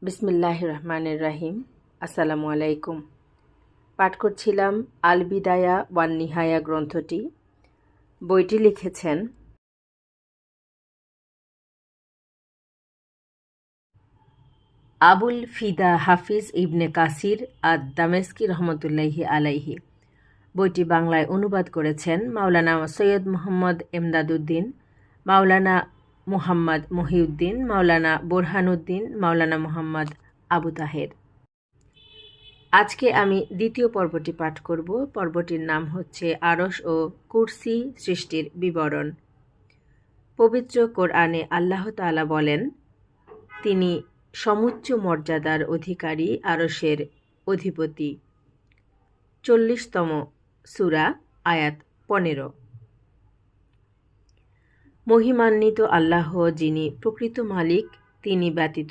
বিসমিল্লাহির রহমানির রহিম। আসসালামু আলাইকুম। পাঠ করছিলাম আল বিদায়া ওয়ান নিহায়া গ্রন্থটি। বইটি লিখেছেন আবুল ফিদা হাফিজ ইবনে কাসির আদ দামেস্কি রহমতুল্লাহি আলাইহি। বইটি বাংলায় অনুবাদ করেছেন মাওলানা সৈয়দ মোহাম্মদ এমদাদউদ্দিন, মাওলানা মুহাম্মদ মহিউদ্দিন, মাওলানা বোরহানউদ্দিন, মাওলানা মুহাম্মদ আবু তাহের। আজকে আমি দ্বিতীয় পর্বটি পাঠ করব। পর্বটির নাম হচ্ছে আরশ ও কুরসি সৃষ্টির বিবরণ। পবিত্র কোরআনে আল্লাহ তাআলা বলেন, তিনি সমুচ্চ মর্যাদার অধিকারী, আরশের অধিপতি। 40তম সূরা, আয়াত 15। মহিমান্বিত আল্লাহ যিনি প্রকৃত মালিক, তিনি ব্যতীত